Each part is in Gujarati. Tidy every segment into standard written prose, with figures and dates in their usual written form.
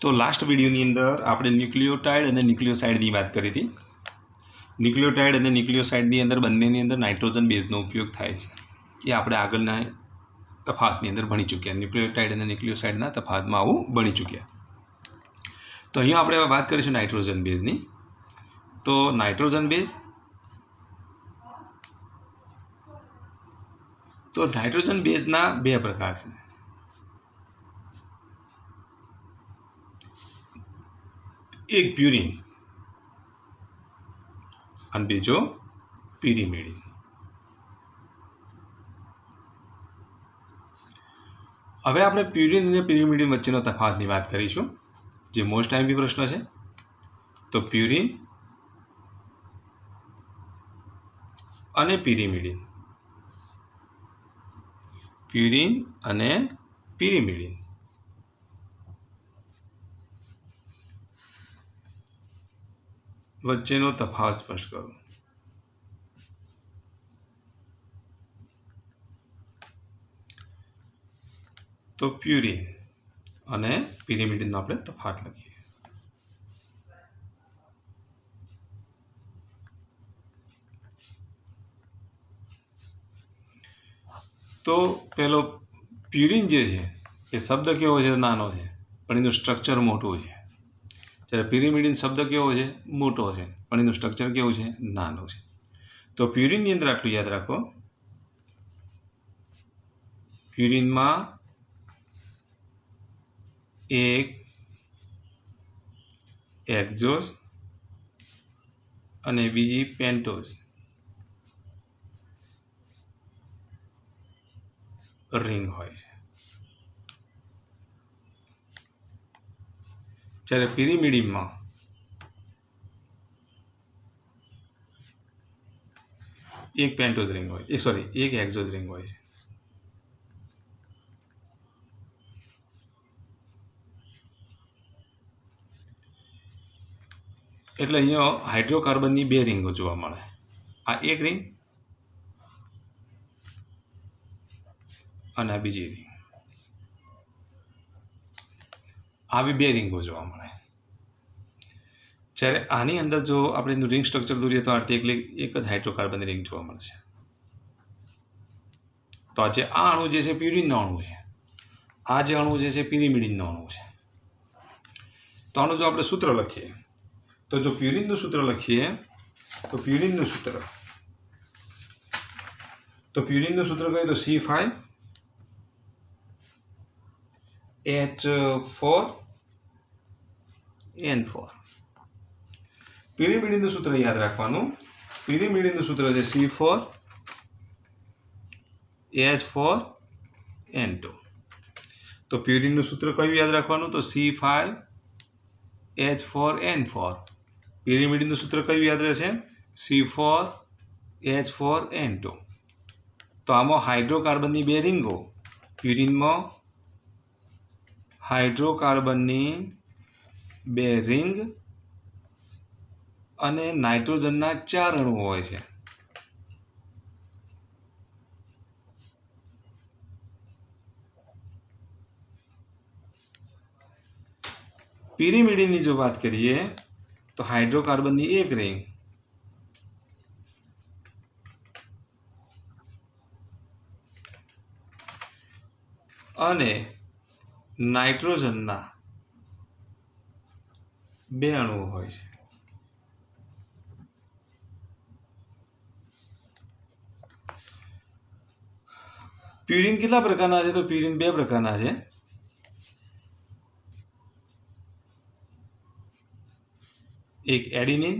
तो लास्ट विडियोनी अंदर આપણે ન્યુક્લિયોટાઇડ અને ન્યુક્લિયોસાઇડની વાત કરી હતી। ન્યુક્લિયોટાઇડ અને ન્યુક્લિયોસાઇડની અંદર બંનેની અંદર નાઇટ્રોજન બેઝનો ઉપયોગ થાય છે, એ આપણે આગળના તફાવતની અંદર ભણી ચૂક્યા। ન્યુક્લિયોટાઇડ અને ન્યુક્લિયોસાઇડના તફાવતમાં આવું ભણી ચૂક્યા। તો અહીંયા આપણે વાત કરીશું નાઇટ્રોજન બેઝની। તો નાઇટ્રોજન બેઝ, તો નાઇટ્રોજન બેઝના બે પ્રકાર છે, एक प्यूरिन और बीजो पिरिमिडिन। हवे आपणे प्यूरिन और पिरिमिडिन वच्चेनो तफावतनी वात करीशुं, जे मोस्ट टाइम प्रश्न है। तो प्यूरिन अने पिरिमिडिन, प्यूरिन अने पिरिमिडिन वच्चेनो तफावत स्पष्ट करो। तो प्यूरिन अने पिरिमिडिन नो आपणे तफावत लखीए। तो पेलो प्यूरिन जे छे ए शब्द केवो छे? नानो छे, पण एनुं स्ट्रक्चर मोटुं छे। જ્યારે પિરિમિડિન શબ્દ કેવો છે? મોટો છે, પણ એનું સ્ટ્રક્ચર કેવું છે? નાનું છે। તો પ્યુરિનની અંદર આટલું યાદ રાખો, પ્યુરિનમાં એક એક્ઝોસ અને બીજી પેન્ટોઝ રિંગ હોય છે, જ્યારે પિરિમિડિનમાં એક પેન્ટોઝ રિંગ હોય, એક એક્ઝોઝ રિંગ હોય છે। એટલે અહીંયા હાઇડ્રોકાર્બનની બે રિંગો જોવા મળે, આ એક રિંગ અને આ બીજી રિંગ, આવી બે रिंगो જોવા મળે। જ્યારે આની અંદર જો આપણે એનું રિંગ સ્ટ્રક્ચર દોરીએ તો આ એક જ હાઇડ્રોકાર્બનની રિંગ જોવા મળશે। તો આ જે આ અણુ જે છે પ્યુરિનનો અણુ છે, આ જે અણુ જે છે પિરિમિડિનનો અણુ છે। તો આનું જો આપણે સૂત્ર લખીએ, તો જો પ્યુરિનનું સૂત્ર લખીએ તો પ્યુરિનનું સૂત્ર કહીએ તો C5H4N4। પિરિમિડિનનું સૂત્ર યાદ રાખવાનું, પિરિમિડિનનું સૂત્ર છે C4H4N2। તો પ્યુરિનનું સૂત્ર કયું યાદ રાખવાનું? તો C5H4N4। પિરિમિડિનનું સૂત્ર કયું યાદ રહેશે? C4H4N2। તો આમાં હાઇડ્રોકાર્બનની બે રિંગો, પ્યુરિનમાં હાઇડ્રોકાર્બનની બે રિંગ અને નાઇટ્રોજનના 4 અણુઓ હોય છે। પિરિમિડિનની જો વાત કરીએ તો હાઇડ્રોકાર્બનની એક રિંગ અને નાઇટ્રોજનના બે અણુઓ હોય છે। પ્યુરિન કેટલા પ્રકારના છે? તો પ્યુરિન બે પ્રકારના છે। એક એડિનિન,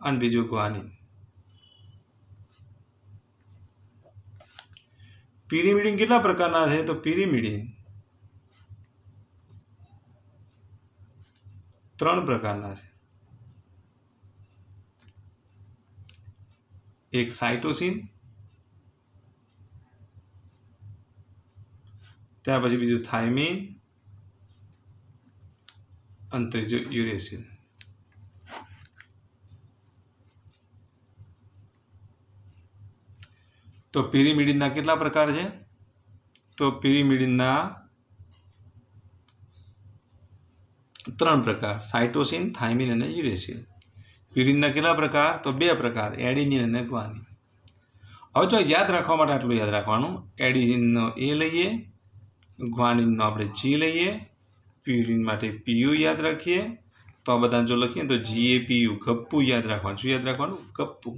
અને બીજું ગ્વાનિન। પિરિમિડિન કેટલા પ્રકારના છે? તો પિરિમિડિન 3 પ્રકારના છે। एक साइटोसिन, त्यार पछी बीजું થાઇમિન અને ત્રીજું યુરેસિન। તો પિરિમિડિનના કેટલા પ્રકાર છે? તો પિરિમિડિનના 3 પ્રકાર, સાઇટોસિન, થાઇમિન અને યુરેસિલ. પ્યુરિનના કેટલા પ્રકાર? તો 2 પ્રકાર, એડિનિન અને ગ્વાનિન. હવે જો યાદ રાખવા માટે આટલું યાદ રાખવાનું, એડિનિનનો એ લઈએ, ગ્વાનિનનો આપણે જી લઈએ, પ્યુરિન માટે પીયુ યાદ રાખીએ. તો આ બધા જો લખીએ તો GAPU, ગપ્પુ યાદ રાખવાનું. શું યાદ રાખવાનું? ગપ્પુ.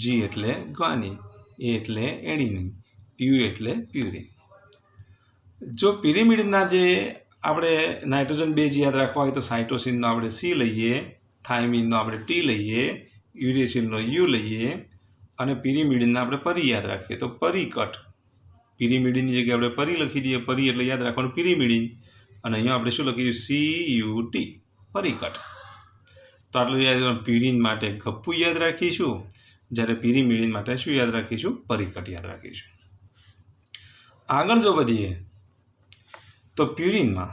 જી એટલે ગ્વાનિન, એ એટલે એડિનિન, પીયુ એટલે પ્યુરિન. જો પિરિમિડિનના જે આપણે નાઇટ્રોજન બેઝ યાદ રાખવા હોય તો સાઇટોસિનનો આપણે સી લઈએ, થાઇમિનનો આપણે ટી લઈએ, યુરેસિલનો યુ લઈએ અને પિરિમિડિનના આપણે પરી યાદ રાખીએ તો પરિકટ. પિરિમિડિનની જગ્યાએ આપણે પરી લખી દઈએ, પરી એટલે યાદ રાખવાનું પિરિમિડિન, અને અહીંયા આપણે શું લખીએ? CUT, પરિકટ. તો આટલું યાદ રાખવાનું. પ્યુરિન માટે ગપ્પુ યાદ રાખીશું, જ્યારે પિરિમિડિન માટે શું યાદ રાખીશું? પરિકટ યાદ રાખીશું. આગળ જો વધીએ તો પ્યુરિનમાં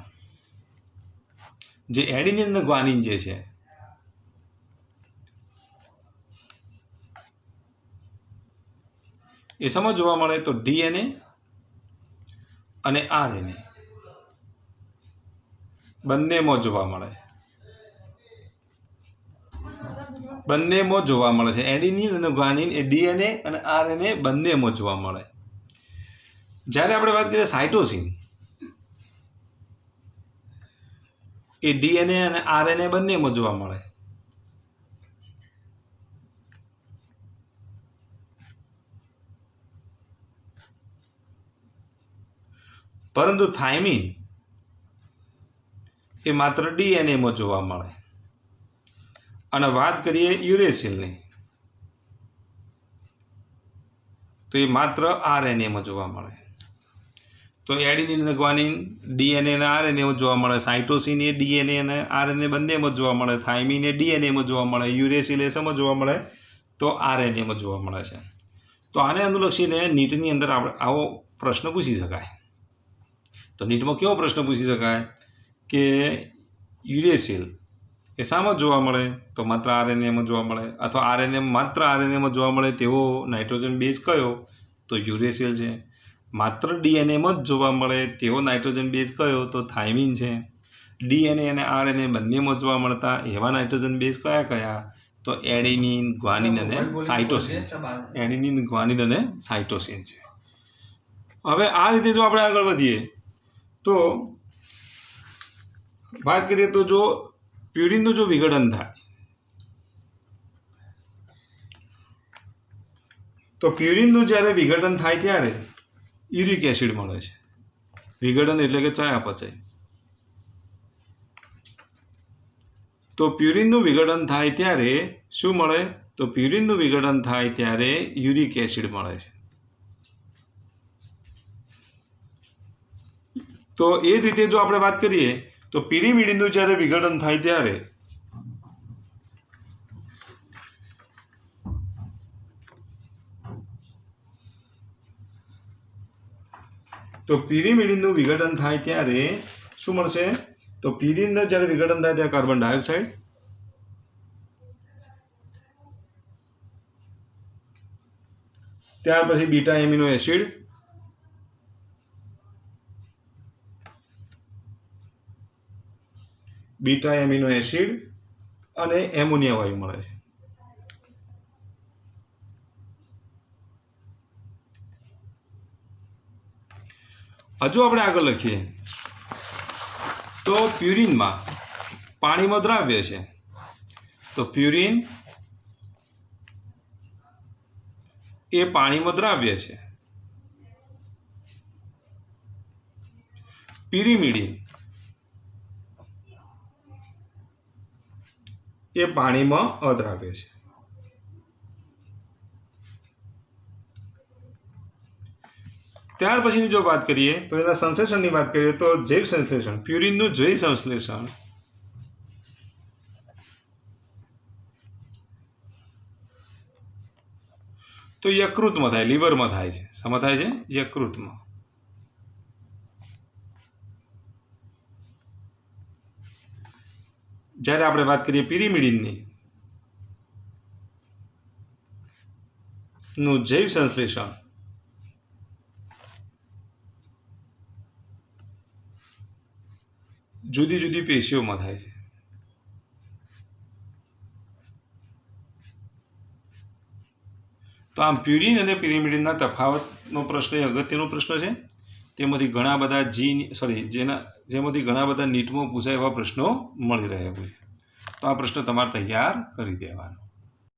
જે એડિનિન અને ગ્વાનિન જે છે એ સમજ જોવા મળે તો DNA અને RNA બંનેમાં જોવા મળે છે. બંનેમાં જોવા મળે છે. એડિનિન અને ગ્વાનિન એ DNA અને RNA બંનેમાં જોવા મળે. જ્યારે આપણે વાત કરીએ સાઇટોસિન, એ DNA અને RNA બંનેમાં જોવા મળે. પરંતુ થાઇમિન એ માત્ર DNAમાં જોવા મળે. અને વાત કરીએ યુરેસિલની તો એ માત્ર RNAમાં જોવા મળે. તો એડિનિન અને ગ્વાનિન DNA અને RNAમાં જોવા મળે, સાઇટોસિન એ DNA અને RNA બંનેમાં જોવા મળે, થાઇમિન એ DNAમાં જોવા મળે, યુરેસિલ એ શેમાં જોવા મળે? તો RNAમાં જોવા મળે છે. તો આને અનુલક્ષીને નીટની અંદર આવો પ્રશ્ન પૂછી શકાય. તો નીટમાં કેવો પ્રશ્ન પૂછી શકાય કે યુરેસિલ એ શામાં જોવા મળે? તો માત્ર RNAમાં જોવા મળે. અથવા માત્ર RNAમાં જોવા મળે તેવો નાઇટ્રોજન બેઝ કયો? તો યુરેસિલ છે. માત્ર DNAમાં જ જોવા મળે તેવો નાઇટ્રોજન બેઝ કયો? તો થાઇમિન છે. DNA અને RNA બંનેમાં જોવા મળતા એવા નાઇટ્રોજન બેઝ કયા કયા? તો એડિનિન, ગ્વાનિન અને સાઇટોસિન. એડિનિન, ગ્વાનિન અને સાઇટોસિન છે. હવે આ રીતે જો આપણે આગળ વધીએ તો વાત કરીએ તો જો પ્યુરિનનું જો વિઘટન થાય તો પ્યુરિનનું જ્યારે વિઘટન થાય ત્યારે યુરિક એસિડ મળે છે. વિઘટન એટલે કે ચયાપચય. તો પ્યુરિનનું વિઘટન થાય ત્યારે શું મળે? તો પ્યુરિનનું વિઘટન થાય ત્યારે યુરિક એસિડ મળે છે. તો એ રીતે જો આપણે વાત કરીએ તો પિરિમિડિનનું જ્યારે વિઘટન થાય ત્યારે શું મળશે? તો પ્યુરિનનું જ્યારે વિઘટન થાય ત્યારે કાર્બન ડાયોક્સાઇડ, ત્યાર પછી બીટા એમિનો એસિડ, અને એમોનિયા વાયુ મળે છે. હજુ આપણે આગળ લખીએ તો પ્યુરિનમાં પાણીમાં દ્રાવ્ય છે. તો પ્યુરિન એ પાણીમાં દ્રાવ્ય છે. પિરિમિડિન એ પાણીમાં અદ્રાવ્ય છે. ત્યાર પછીની જો વાત કરીએ તો એના સંશ્લેષણની વાત કરીએ તો જૈવ સંશ્લેષણ, પ્યુરિનનું જૈવ સંશ્લેષણ તો યકૃતમાં થાય, લીવરમાં થાય છે. શામાં થાય છે? યકૃતમાં. જ્યારે આપણે વાત કરીએ પિરિમિડિનની નું જૈવ સંશ્લેષણ જુદી જુદી પેશીઓમાં થાય છે. તો આમ પ્યુરિન અને પિરિમિડિનના તફાવતનો પ્રશ્ન એ અગત્યનો પ્રશ્ન છે. તેમાંથી ઘણા બધા જેમાંથી ઘણા બધા નીટમાં પૂછાય એવા પ્રશ્નો મળી રહ્યા હોય. તો આ પ્રશ્ન તમારે તૈયાર કરી દેવાનો.